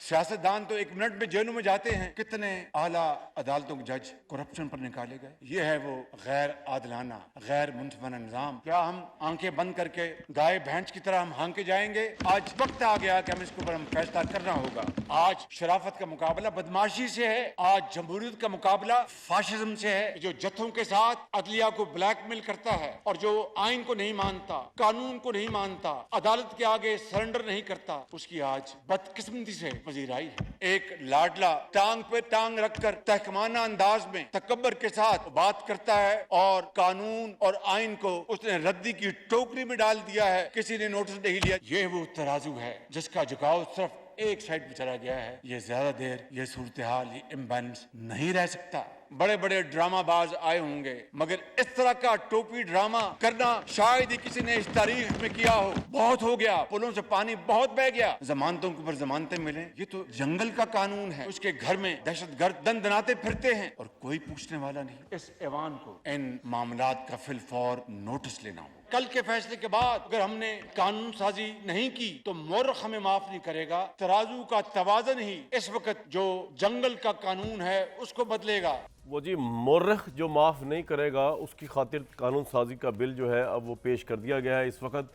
सियासतदान तो 1 मिनट में जेलों में जाते हैं, कितने आला अदालतों के जज करप्शन पर निकाले गए। ये है वो गैर आदलाना, गैर मुंसफाना निजाम। क्या हम आंखें बंद करके गाय भैंस की तरह हम हांके जाएंगे? आज वक्त आ गया कि हम इसके ऊपर हम फैसला करना होगा। आज शराफत का मुकाबला बदमाशी से है, आज जमहूरियत का मुकाबला फाशिज्म से है। जो जत्थों के साथ अदलिया को ब्लैकमेल करता है और जो आइन को नहीं मानता, कानून को नहीं मानता, अदालत के आगे सरेंडर नहीं करता, उसकी आज बदकिस्मती से वजीराई है। एक लाडला टांग पे टांग रखकर तहकमाना अंदाज में तकब्बर के साथ बात करता है और कानून और आइन को उसने रद्दी की टोकरी में डाल दिया है, किसी ने नोटिस नहीं लिया। ये वो तराजू है जिसका झुकाव सिर्फ एक साइड पे चला गया है। ये ज्यादा देर ये सूरत हाल, ये इम्बैलेंस नहीं रह सकता। बड़े बड़े ड्रामाबाज आए होंगे, मगर इस तरह का टोपी ड्रामा करना शायद ही किसी ने इस तारीख में किया हो। बहुत हो गया, पुलों से पानी बहुत बह गया, जमानतों के ऊपर जमानतें मिले। ये तो जंगल का कानून है, उसके घर में दहशतगर्द दंदनाते फिरते हैं और कोई पूछने वाला नहीं। इस ऐवान को इन मामलात का फिलफौर नोटिस लेना हो। कल के फैसले के बाद अगर हमने कानून साजी नहीं की तो मोर्ख हमें माफ नहीं करेगा। तराजू का तवाज़न ही इस वक्त जो जंगल का कानून है उसको बदलेगा। वो जी मोर्ख जो माफ़ नहीं करेगा उसकी खातिर कानून साजी का बिल जो है अब वो पेश कर दिया गया है। इस वक्त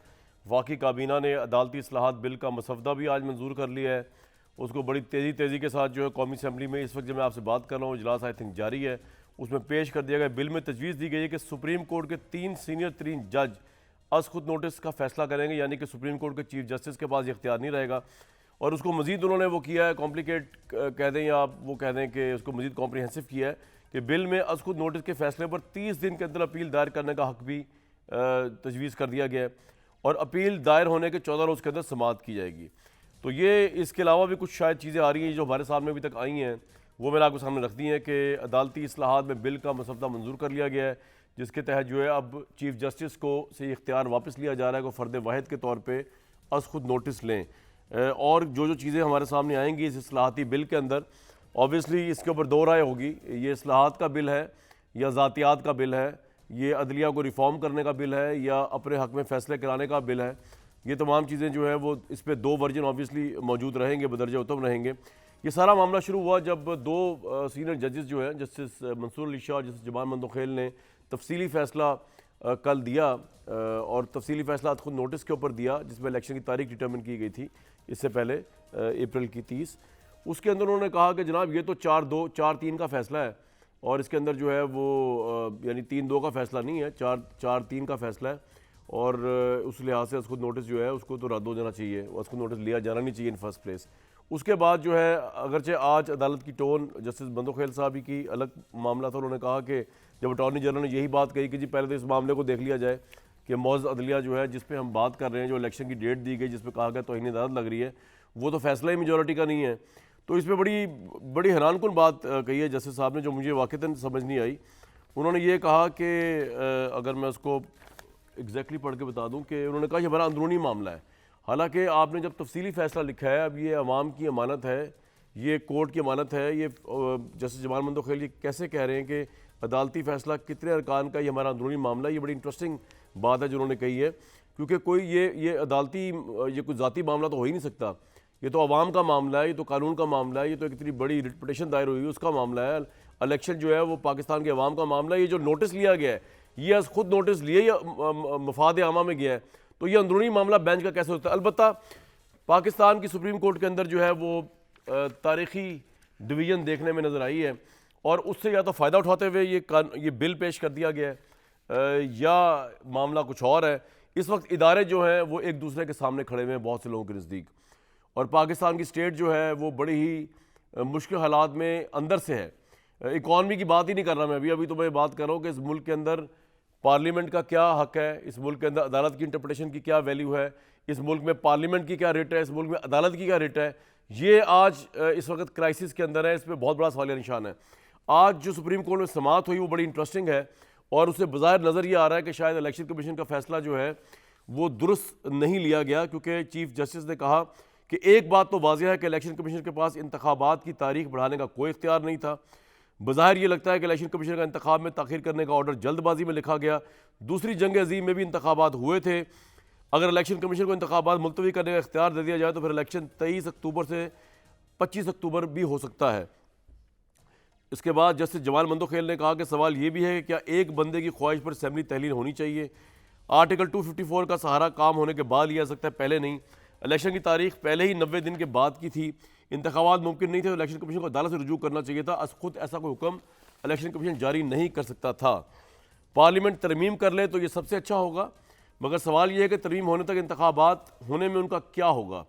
वाकई काबीना ने अदालती इस्लाहात बिल का मसवदा भी आज मंजूर कर लिया है। उसको बड़ी तेज़ी के साथ जो है कौमी असम्बली में इस वक्त जब मैं आपसे बात कर रहा हूँ इजलास आई थिंक जारी है, उसमें पेश कर दिया गया। बिल में तजवीज़ दी गई है कि सुप्रीम कोर्ट के 3 सीनियर तरीन जज अज खुद नोटिस का फैसला करेंगे, यानी कि सुप्रीम कोर्ट के चीफ जस्टिस के पास ये इख्तियार नहीं रहेगा। और उसको मज़ीद उन्होंने वो किया है, कॉम्प्लिकेट कह दें या आप वो कह दें कि उसको मज़ीद कॉम्प्रिहेंसिव किया है कि बिल में अज खुद नोटिस के फैसले पर 30 दिन के अंदर अपील दायर करने का हक भी तजवीज़ कर दिया गया है और अपील दायर होने के 14 रोज़ के अंदर समाअत की जाएगी। तो ये इसके अलावा भी कुछ शायद चीज़ें आ रही हैं जो हमारे सामने अभी तक आई हैं, वो मैंने आपके सामने रख दी हैं कि अदालती इस्लाहात में बिल का मसवदा मंजूर कर लिया गया है, जिसके तहत जो है अब चीफ जस्टिस को से इख्तियार वापस लिया जा रहा है कि फ़र्द वाहिद के तौर पर अज खुद नोटिस लें। और जो चीज़ें हमारे सामने आएंगी इस इस्लाहाती बिल के अंदर, ऑब्वियसली इसके ऊपर दो राय होगी। ये इस्लाहात का बिल है या ज़ातियात का बिल है, ये अदलिया को रिफॉर्म करने का बिल है या अपने हक़ में फ़ैसले कराने का बिल है। ये तमाम चीज़ें जो है वो इस पर 2 वर्जन ऑब्वियसली मौजूद रहेंगे, बदरजा उत्तम रहेंगे। ये सारा मामला शुरू हुआ जब 2 सीनियर जजेस जो हैं, जस्टिस मंसूर अली शाह और जस्टिस जमान मंदोखेल ने तफसीली फ़ैसला कल दिया और तफसीली फ़ैसला खुद नोटिस के ऊपर दिया, जिसमें इलेक्शन की तारीख डिटर्मिन की गई थी इससे पहले अप्रैल की 30। उसके अंदर उन्होंने कहा कि जनाब ये तो 4-3 का फ़ैसला है और इसके अंदर जो है वो यानी 3-2 का फ़ैसला नहीं है, 4-3 का फ़ैसला है और उस लिहाज से उसको नोटिस जो है उसको तो रद्द हो जाना चाहिए, उसको नोटिस लिया जाना नहीं चाहिए इन फर्स्ट प्लेस। उसके बाद जो है अगरचे आज अदालत की टोन जस्टिस मंदोखेल साहब ही की अलग मामला था। उन्होंने कहा कि जब अटॉर्नी जनरल ने यही बात कही कि जी पहले तो इस मामले को देख लिया जाए कि मौज़ अदलिया जो है जिस पे हम बात कर रहे हैं, जो इलेक्शन की डेट दी गई जिस पे कहा गया तौहीन अदालत लग रही है, वो तो फैसला ही मेजॉरिटी का नहीं है। तो इस पर बड़ी हैरानकुन बात कही है जस्टिस साहब ने, जो मुझे वाक़ईतन समझ नहीं आई। उन्होंने ये कहा कि अगर मैं उसको एग्जैक्टली पढ़ के बता दूं कि उन्होंने कहा ये हमारा अंदरूनी मामला है। हालांकि आपने जब तफसीली फ़ैसला लिखा है, अब ये अवाम की अमानत है, ये कोर्ट की अमानत है, ये जस्टिस जमान मंदोखेल कैसे कह रहे हैं कि अदालती फ़ैसला कितने अरकान का ये हमारा अंदरूनी मामला है। ये बड़ी इंटरेस्टिंग बात है जो उन्होंने कही है, क्योंकि कोई ये अदालती ये कोई ज़ाती मामला तो हो ही नहीं सकता। ये तो अवाम का मामला है, ये तो कानून का मामला है, ये तो एक इतनी बड़ी रिट पिटीशन दायर हुई है उसका मामला है। इलेक्शन जो है वो पाकिस्तान के अवाम का मामला है। ये जो नोटिस लिया गया है ये खुद नोटिस लिए या मफाद आमा में गया है, तो ये अंदरूनी मामला बेंच का कैसे होता है। अलबत्ता पाकिस्तान की सुप्रीम कोर्ट के अंदर जो है वो तारीखी डिवीज़न देखने में नज़र आई है और उससे या तो फ़ायदा उठाते हुए ये बिल पेश कर दिया गया है या मामला कुछ और है। इस वक्त इदारे जो हैं वो एक दूसरे के सामने खड़े हुए हैं बहुत से लोगों के नज़दीक, और पाकिस्तान की स्टेट जो है वो बड़ी ही मुश्किल हालात में अंदर से है। इकॉनमी की बात ही नहीं कर रहा मैं अभी तो मैं बात कर रहा हूँ कि इस मुल्क के अंदर पार्लियामेंट का क्या हक है, इस मुल्क के अंदर अदालत की इंटरप्रिटेशन की क्या वैल्यू है, इस मुल्क में पार्लियामेंट की क्या रेट है, इस मुल्क में अदालत की क्या रेट है। ये आज इस वक्त क्राइसिस के अंदर है, इस पर बहुत बड़ा सवालिया निशान है। आज जो सुप्रीम कोर्ट में समाअत हुई वो बड़ी इंटरेस्टिंग है और उससे बज़ाहिर नज़र ये आ रहा है कि शायद इलेक्शन कमीशन का फैसला जो है वो दुरुस्त नहीं लिया गया, क्योंकि चीफ जस्टिस ने कहा कि एक बात तो वाज़ेह है कि इलेक्शन कमीशन के पास इंतखाबात की तारीख बढ़ाने का कोई इख्तियार नहीं था। बज़ाहिर ये लगता है कि इलेक्शन कमीशन का इंतखाब में ताख़ीर करने का ऑर्डर जल्दबाजी में लिखा गया। दूसरी जंग अज़ीम में भी इंतखाबात हुए थे, अगर इलेक्शन कमीशन को इंतखाबात मुलतवी करने का इख्तियार दे दिया जाए तो फिर इलेक्शन 23 अक्टूबर से 25 अक्टूबर भी हो सकता है। इसके बाद जस्टिस जमाल मंदोखेल ने कहा कि सवाल ये भी है कि क्या एक बंदे की ख्वाहिश पर असेंबली तहलील होनी चाहिए। आर्टिकल 254 का सहारा काम होने के बाद लिया सकता है, पहले नहीं। इलेक्शन की तारीख पहले ही 90 दिन के बाद की थी, इंतखाबात मुमकिन नहीं थे, तो इलेक्शन कमीशन को अदालत से रुजू करना चाहिए था। खुद ऐसा कोई हुक्म इलेक्शन कमीशन जारी नहीं कर सकता था। पार्लियामेंट तरमीम कर ले तो ये सबसे अच्छा होगा, मगर सवाल ये है कि तरमीम होने तक इंतखाबात होने में उनका क्या होगा।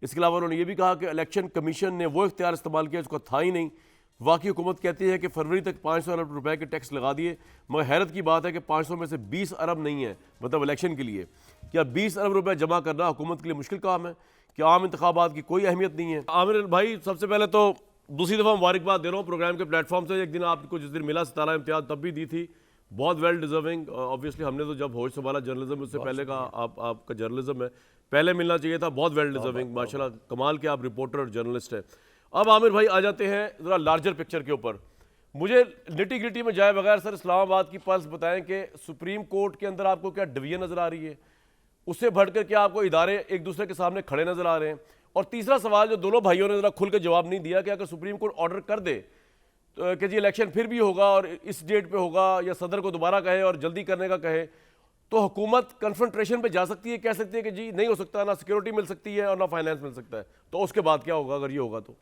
इसके अलावा उन्होंने ये भी कहा कि इलेक्शन कमीशन ने वो इख्तियार इस्तेमाल किया जिसका था ही नहीं। वाकई हुकूमत कहती है कि फरवरी तक 500 अरब रुपए के टैक्स लगा दिए, मगर हैरत की बात है कि 500 में से 20 अरब नहीं है, मतलब इलेक्शन के लिए। क्या 20 अरब रुपए जमा करना हुकूमत के लिए मुश्किल काम है? क्या आम इंतखाबात की कोई अहमियत नहीं है? आमिर भाई, सबसे पहले तो दूसरी दफ़ा मुबारकबाद दे रहा हूँ प्रोग्राम के प्लेटफॉर्म से। एक दिन आपको जिस दिन मिला सितारा इम्तियाज़ तब भी दी थी, बहुत वेल डिजर्विंग। ऑब्वियसली हमने तो जब होश संभाला जर्नलिज्म, उससे पहले का आपका जर्नलिज्म है, पहले मिलना चाहिए था। बहुत वेल डिजर्विंग, माशाल्लाह, कमाल के आप रिपोर्टर और जर्नलिस्ट हैं। अब आमिर भाई आ जाते हैं ज़रा लार्जर पिक्चर के ऊपर। मुझे निटी ग्रिटी में जाए बगैर सर इस्लामाबाद की पल्स बताएं कि सुप्रीम कोर्ट के अंदर आपको क्या डिवीजन नज़र आ रही है, उससे बढ़कर क्या आपको इदारे एक दूसरे के सामने खड़े नज़र आ रहे हैं? और तीसरा सवाल जो दोनों भाइयों ने ज़रा खुल के जवाब नहीं दिया कि अगर सुप्रीम कोर्ट ऑर्डर कर दे तो कि जी इलेक्शन फिर भी होगा और इस डेट पे होगा, या सदर को दोबारा कहे और जल्दी करने का कहे, तो हुकूमत कन्फ्रंट्रेशन पे जा सकती है, कह सकती है कि जी नहीं हो सकता, ना सिक्योरिटी मिल सकती है और ना फाइनेंस मिल सकता है। तो उसके बाद क्या होगा अगर ये होगा तो?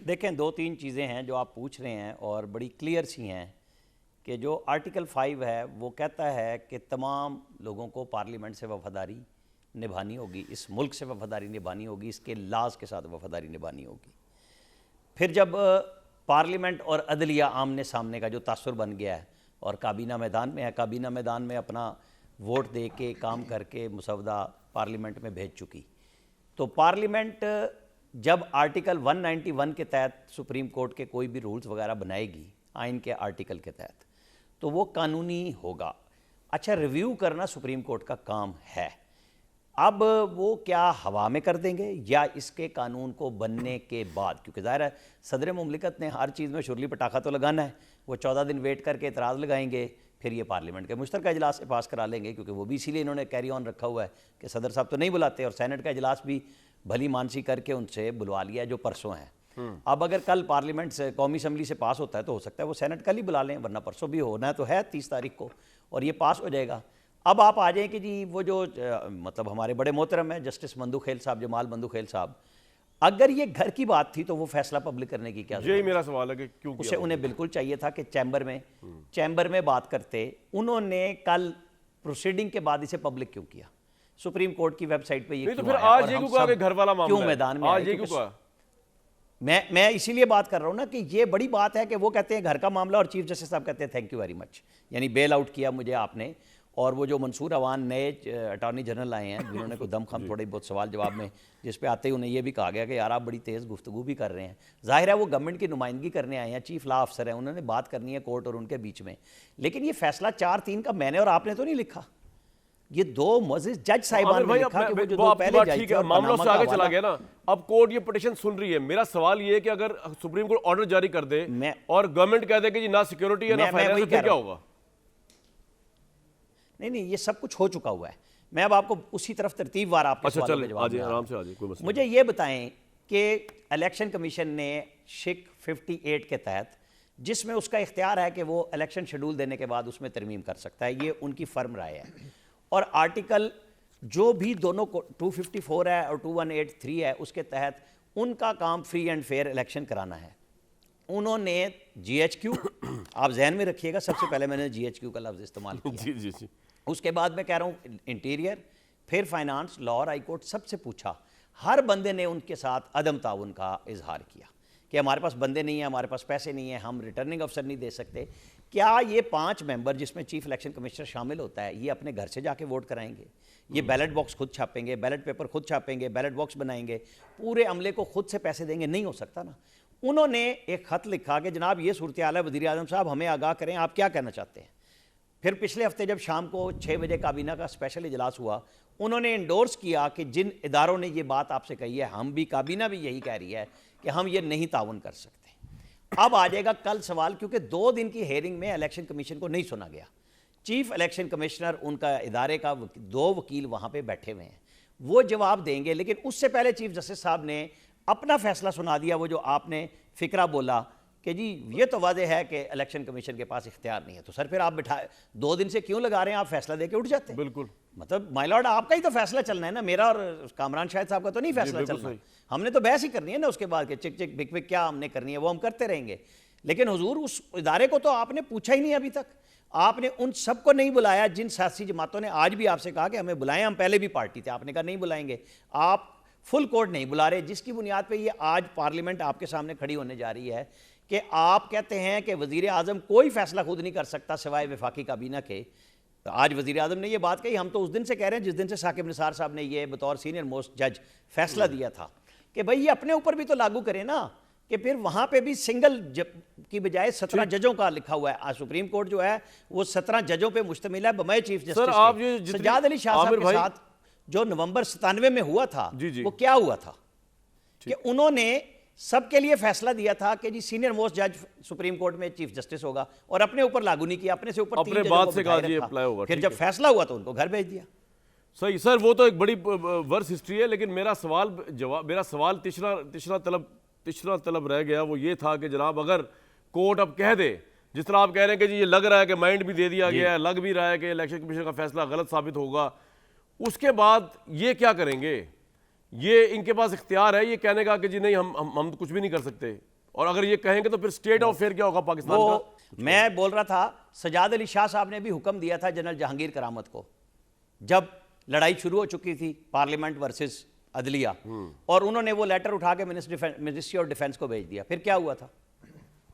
देखें, दो तीन चीज़ें हैं जो आप पूछ रहे हैं और बड़ी क्लियर सी हैं कि जो आर्टिकल 5 है वो कहता है कि तमाम लोगों को पार्लियामेंट से वफादारी निभानी होगी, इस मुल्क से वफादारी निभानी होगी, इसके लाज के साथ वफादारी निभानी होगी। फिर जब पार्लियामेंट और अदलिया आमने सामने का जो तासुर बन गया है और काबीना मैदान में है, काबीना मैदान में अपना वोट दे के काम करके मुसवदा पार्लियामेंट में भेज चुकी, तो पार्लियामेंट जब आर्टिकल 191 के तहत सुप्रीम कोर्ट के कोई भी रूल्स वगैरह बनाएगी आइन के आर्टिकल के तहत, तो वो कानूनी होगा। अच्छा, रिव्यू करना सुप्रीम कोर्ट का काम है। अब वो क्या हवा में कर देंगे या इसके कानून को बनने के बाद, क्योंकि ज़ाहिर है सदर मुमलिकत ने हर चीज़ में शुरली पटाखा तो लगाना है, वो 14 दिन वेट करके एतराज़ लगाएंगे, फिर ये पार्लियामेंट के मुश्तरका इजलास से पास करा लेंगे, क्योंकि वो भी इसीलिए इन्होंने कैरी ऑन रखा हुआ है कि सदर साहब तो नहीं बुलाते, और सेनेट का इजलास भी भली मानसी करके उनसे बुलवा लिया जो परसों है। अब अगर कल पार्लियामेंट से कौमी असम्बली से पास होता है तो हो सकता है वो सेनेट कल ही बुला लें, वरना परसों भी होना है तो है 30 तारीख को, और ये पास हो जाएगा। अब आप आ जाएं कि जी वो जो मतलब हमारे बड़े मोहतरम हैं जस्टिस मंदोखेल साहब, जमाल मंदोखेल साहब, अगर ये घर की बात थी तो वो फैसला पब्लिक करने की क्या जरूरत? यही मेरा सवाल है कि क्यों उसे उन्हें बिल्कुल चाहिए था कि चैम्बर में बात करते। उन्होंने कल प्रोसीडिंग के बाद इसे पब्लिक क्यों किया? सुप्रीम कोर्ट की वेबसाइट पे ये नहीं, तो क्यों फिर आया? आज और ये हम क्यों कहा कि सब घर वाला मामला क्यों है? मैदान में आज आए? ये क्यों क्योंकि कहा? मैं इसीलिए बात कर रहा हूं ना कि ये बड़ी बात है कि वो कहते हैं घर का मामला और चीफ जस्टिस साहब कहते हैं थैंक यू वेरी मच, यानी बेल आउट किया मुझे आपने। और वो जो मंसूर अवान नए अटॉर्नी जनरल आए हैं जिन्होंने कोई दमखम थोड़े बहुत सवाल जवाब में, जिस पे आते ही उन्हें ये भी कहा गया कि यार आप बड़ी तेज़ गुफ्तगू भी कर रहे हैं। जाहिर है वो गवर्नमेंट की नुमाइंदगी करने आए हैं, चीफ लॉ अफसर हैं, उन्होंने बात करनी है कोर्ट और उनके बीच में। लेकिन ये फैसला 4-3 का मैंने और आपने तो नहीं लिखा, ये दो मज़ीद जज साहिबान ने लिखा कि वो जो दो पहले जज थे, मामला से आगे चला गया ना। अब कोर्ट ये पिटीशन सुन रही है। मेरा सवाल ये है कि अगर सुप्रीम कोर्ट ऑर्डर जारी कर दे और गवर्नमेंट कह दे कि जी ना सिक्योरिटी है ना फाइनेंस, तो फिर क्या होगा? नहीं, ये सब कुछ हो चुका हुआ है। मैं अब आपको उसी तरफ तरतीबवार आपके सवालों के जवाब दूंगा। आराम से आ जाइए, कोई मसला मुझे ये बताएं कि इलेक्शन कमीशन ने शिक 58 के तहत, जिसमें उसका इख्तियार है कि वो इलेक्शन शेड्यूल देने के बाद उसमें तरमीम कर सकता है, ये उनकी फर्म राय है। और आर्टिकल जो भी दोनों को 254 है और 2183 है, उसके तहत उनका काम फ्री एंड फेयर इलेक्शन कराना है। उन्होंने GHQ आप जहन में रखिएगा, सबसे पहले मैंने GHQ का लफ्ज़ इस्तेमाल किया। जी। उसके बाद मैं कह रहा हूँ इंटीरियर, फिर फाइनेंस, लॉ और हाई कोर्ट, सबसे पूछा। हर बंदे ने उनके साथ अदम ताउन का इजहार किया कि हमारे पास बंदे नहीं है, हमारे पास पैसे नहीं है, हम रिटर्निंग अफसर नहीं दे सकते। क्या ये 5 मेंबर जिसमें चीफ इलेक्शन कमिश्नर शामिल होता है, ये अपने घर से जाके वोट कराएंगे? ये बैलेट बॉक्स खुद छापेंगे, बैलेट पेपर खुद छापेंगे, बैलेट बॉक्स बनाएंगे, पूरे अमले को खुद से पैसे देंगे? नहीं हो सकता ना। उन्होंने एक ख़त लिखा कि जनाब ये सूरत हाल है, वज़ीर आज़म साहब हमें आगाह करें, आप क्या कहना चाहते हैं। फिर पिछले हफ्ते जब शाम को 6 बजे काबीना का स्पेशल इजलास हुआ, उन्होंने इंडोर्स किया कि जिन इदारों ने ये बात आपसे कही है, हम भी, काबीना भी यही कह रही है कि हम ये नहीं ताउन कर सकते। अब आ जाएगा कल सवाल, क्योंकि 2 दिन की हेयरिंग में इलेक्शन कमीशन को नहीं सुना गया। चीफ इलेक्शन कमिश्नर, उनका इदारे का 2 वकील वहाँ पे बैठे हुए हैं। वो जवाब देंगे। लेकिन उससे पहले चीफ जस्टिस साहब ने अपना फैसला सुना दिया, वो जो आपने फिक्रा बोला कि जी ये तो वादे है कि इलेक्शन कमीशन के पास इख्तियार नहीं है। तो सर फिर आप बिठा 2 दिन से क्यों लगा रहे हैं, आप फैसला देके उठ जाते हैं। बिल्कुल, मतलब माय लॉर्ड आपका ही तो फैसला चलना है ना, मेरा और कामरान शाहिद साहब का तो नहीं फैसला बिल्कुल चलना। सही। हमने तो बहस ही करनी है ना उसके बाद के चिक चिक बिक बिक क्या हमने करनी है वो हम करते रहेंगे। लेकिन हुजूर उस इदारे को तो आपने पूछा ही नहीं अभी तक। आपने उन सबको नहीं बुलाया जिन सियासी जमातों ने आज भी आपसे कहा कि हमें बुलाएं, हम पहले भी पार्टी थे, आपने कहा नहीं बुलाएंगे। आप फुल कोर्ट नहीं बुला रहे, जिसकी बुनियाद पे ये आज पार्लियामेंट आपके सामने खड़ी होने जा रही है कि आप कहते हैं कि वजीर आजम कोई फैसला खुद नहीं कर सकता सिवाय वफाकी काबीना के। तो आज वजीर आजम ने ये बात कही, हम तो उस दिन से कह रहे हैं जिस दिन से साकिब निसार साहब ने ये बतौर सीनियर मोस्ट जज फैसला दिया था कि भाई ये अपने ऊपर भी तो लागू करें ना, कि फिर वहां पे भी सिंगल की बजाय 17 जजों का लिखा हुआ है। आज सुप्रीम कोर्ट जो है वो 17 जजों पे मुश्तमिल है बमय चीफ सर आप ये जस्टिस सजाद अली शाह साहब के साथ जो नवंबर 97 में हुआ था जी। वो क्या हुआ था कि उन्होंने सबके लिए फैसला दिया था कि जी सीनियर मोस्ट जज सुप्रीम कोर्ट में चीफ जस्टिस होगा, और अपने ऊपर लागू नहीं किया, अपने से ऊपर अपने बात से कहा जी अप्लाई होगा। फिर जब फैसला हुआ तो उनको घर भेज दिया। सही सर, वो तो एक बड़ी वर्स हिस्ट्री है, लेकिन मेरा सवाल तीसरा तलब रह गया। वो ये था कि जनाब अगर कोर्ट अब कह दे, जिस तरह आप कह रहे हैं कि जी ये लग रहा है कि माइंड भी दे दिया गया है, लग भी रहा है कि इलेक्शन कमीशन का फैसला गलत साबित होगा, उसके बाद ये क्या करेंगे? ये इनके पास इख्तियार है ये कहने का कि जी नहीं हम कुछ भी नहीं कर सकते, और अगर ये कहेंगे तो फिर स्टेट ऑफ फेयर क्या होगा पाकिस्तान का? मैं बोल रहा था सजाद अली शाह साहब ने भी हुक्म दिया था जनरल जहांगीर करामत को, जब लड़ाई शुरू हो चुकी थी पार्लियामेंट वर्सेस अदलिया, और उन्होंने वो लेटर उठा के मिनिस्ट्री ऑफ डिफेंस को भेज दिया। फिर क्या हुआ था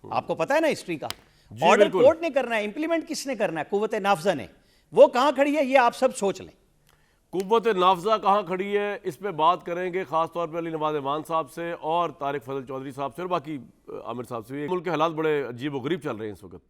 आपको पता है ना हिस्ट्री का। ऑर्डर कोर्ट ने करना है, इंप्लीमेंट किसने करना है? कुव्वत नाफजा ने। वो कहां खड़ी है ये आप सब सोच लें। कुव्वत नाफजा कहाँ खड़ी है, इस पे बात करेंगे खास तौर पर अली नवाज ईमान साहब से और तारिक फजल चौधरी साहब से और बाकी आमिर साहब से। मुल्क के हालात बड़े अजीब व गरीब चल रहे हैं इस वक्त।